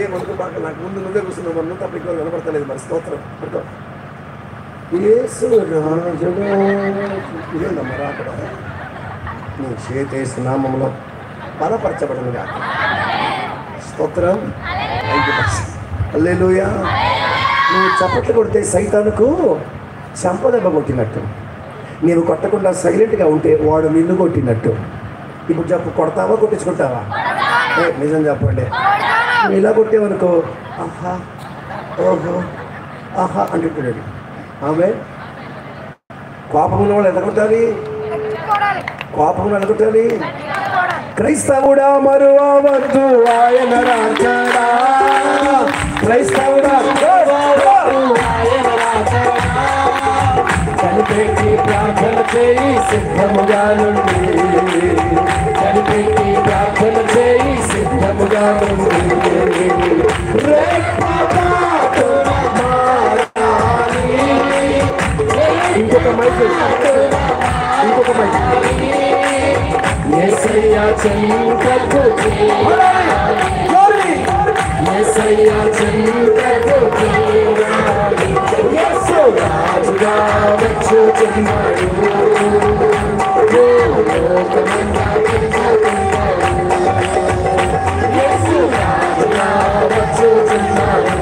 ఏమనుకో బాగా నాకు ముందు నువ్వే కూర్చున్నావు, మరి నువ్వు తప్ప ఇంకో కనపడతలేదు. మరి స్తోత్రం పడుకో. యేసు రాజుగా ఇదేందమ్మా రాకడ నీ చేతేసు నామంలో బలపరచబడినగా. స్తోత్రం. హల్లెలూయా. నువ్వు చప్పట్లు కొడితే సైతానుకు చంపదెబ్బ కొట్టినట్టు, నీవు కొట్టకుండా సైలెంట్గా ఉంటే వాడు నిన్ను కొట్టినట్టు. ఇప్పుడు చెప్పు, కొడతావా కొట్టించుకుంటావా? నిజం చెప్పండి. నువ్వు ఇలా కొట్టేవనుకో, ఆహా ఓహో ఆహా అంటుంటాడు. ఆమె కోపం ఉన్న వాళ్ళు ఎంత కొట్టాలి? కోపం ఎలా కొట్టాలి? క్రైస్తవుడా మరువవద్దు ఆయన రాజడా, క్రైస్తవుడా చనిపెట్టి ప్రార్థన చేయి సిద్ధముగా నుండి, చనిపెట్టి ప్రార్థన చేయి సిద్ధముగా నుండి. ఇంకొక మైక్, ఇంకొక మైక్. యేసయ్యా చెంతకు యేసయ్యా చెంతకు యేసు రాజుగా వచ్చుచున్నాడు, యేసు రాజుగా వచ్చుచున్నాడు.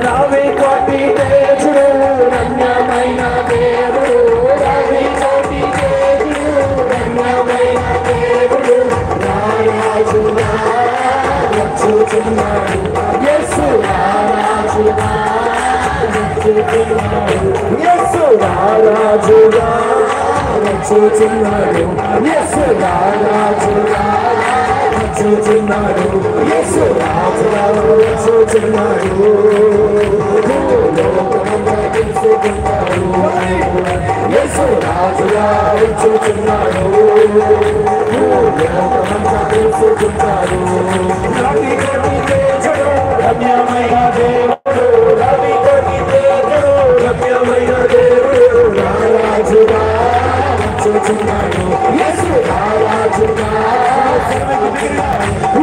రావి కోటి తేజుడు రమ్యమైన దేవుడు, రావి కోటి తేజుడు రమ్యమైన దేవుడు, రారాజుగా వచ్చుచున్నాడు, యేసు రారాజుగా వచ్చుచున్నాడు, యేసు రారాజుగా వచ్చుచున్నాడు, యేసు రారాజుగా వచ్చుచున్నాడు, యేసు రాజుగా వచ్చుచున్నాడు. యేసు రాజుగా వచ్చుచున్నాడు, రవి కోటి తేజుడు రమ్యమైన దేవుడు, రవి కోటి తేజుడు రమ్యమైన దేవుడు, రారాజుగా వచ్చుచున్నాడు, యేసు రారాజుగా,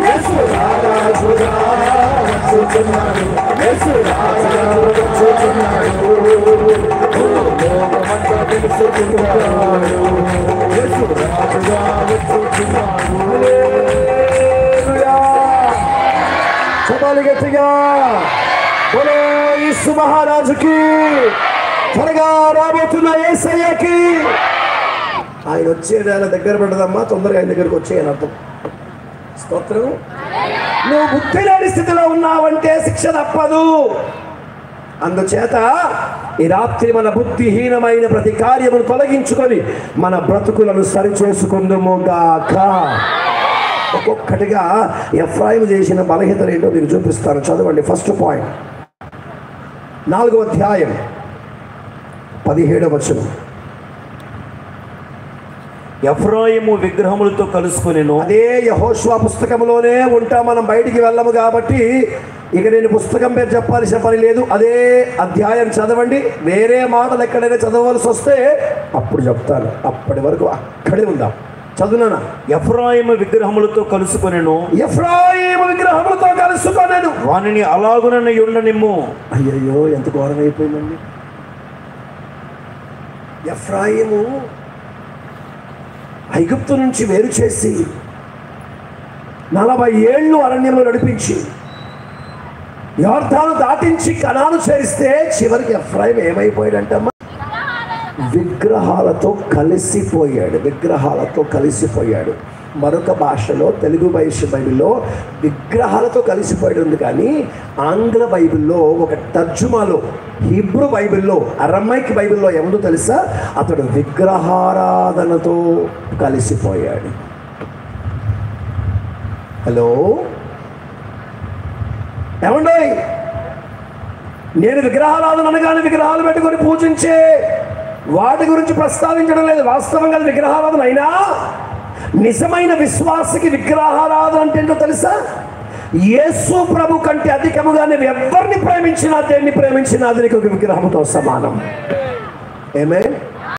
యేసు రారాజుగా వచ్చుచున్నాడు, యేసు రాజుగా వచ్చుచున్నాడు. లోకమంతా తెలుసుకున్నాడు, యేసు రాజుగా వచ్చుచున్నాడు. హల్లెలూయా. చపాలి గట్టిగా బోలో యేసు మహారాజుకి, త్వరగా రాబోతున్న యేసయ్యకి. ఆయన వచ్చేది ఆయన దగ్గర పడదమ్మా, తొందరగా ఆయన దగ్గరకు వచ్చేయని అర్థం. స్తోత్రం. నువ్వు బుద్ధి లేని స్థితిలో ఉన్నావంటే శిక్ష తప్పదు. అందుచేత ఈ రాత్రి మన బుద్ధిహీనమైన ప్రతి కార్యమును తొలగించుకొని మన బ్రతుకులను సరిచేసుకుందుముగాక. ఒక్కొక్కటిగా ఎఫ్రాయిము చేసిన బలహీనతలు ఏంటో మీకు చూపిస్తాను. చదవండి. ఫస్ట్ పాయింట్, 4వ అధ్యాయం 17వ వచనం. ఎఫ్రాయిము విగ్రహములతో కలుసుకొనెను. అదే యెహోషువ పుస్తకంలోనే ఉంటాం, మనం బయటికి వెళ్ళము కాబట్టి ఇక నేను పుస్తకం పేరు చెప్పాల్సిన పని లేదు. అదే అధ్యాయం చదవండి. వేరే మాటలు ఎక్కడైనా చదవలసి వస్తే అప్పుడు చెప్తాను, అప్పటి వరకు అక్కడే ఉందాం. చదువునా. ఎఫ్రాయిము విగ్రహములతో కలుసుకొనెను, ఎఫ్రాయిము విగ్రహములతో కలుసుకొనెను, వానిని అలాగుననే ఉండనిమ్ము. అయ్యయ్యో ఎంత ఘోరం అయిపోయిందండి. ఎఫ్రాయిము ఐగుప్తు నుంచి వేరు చేసి 40 ఏళ్ళు అరణ్యంలో నడిపించి యోర్దాను దాటించి కనాను చేరిస్తే చివరికి ఎఫ్రాయిము ఏమైపోయాడంటమ్మా? విగ్రహాలతో కలిసిపోయాడు. విగ్రహాలతో కలిసిపోయాడు. మరొక భాషలో, తెలుగు బైబిల్లో విగ్రహాలతో కలిసిపోయాడు ఉంది, కానీ ఆంగ్ల బైబిల్లో ఒక తర్జుమాలో, హీబ్రూ బైబిల్లో, అరమైక్ బైబిల్లో ఏముందో తెలుసా? అతడు విగ్రహారాధనతో కలిసిపోయాడు. హలో ఏమండి, నేను విగ్రహారాధన అనగానే విగ్రహాలు పెట్టుకొని పూజించే వాటి గురించి ప్రస్తావించడం లేదు. వాస్తవంగా విగ్రహారాధన అయినా నిజమైన విశ్వాసకి విగ్రహారాధన అంటే ఏంటో తెలుసా? యేసు ప్రభు కంటే అధికముగా నువ్వు ఎవరిని ప్రేమించినా, దేన్ని ప్రేమించినా అది నీకు ఒక విగ్రహంతో సమానం. ఆమేన్.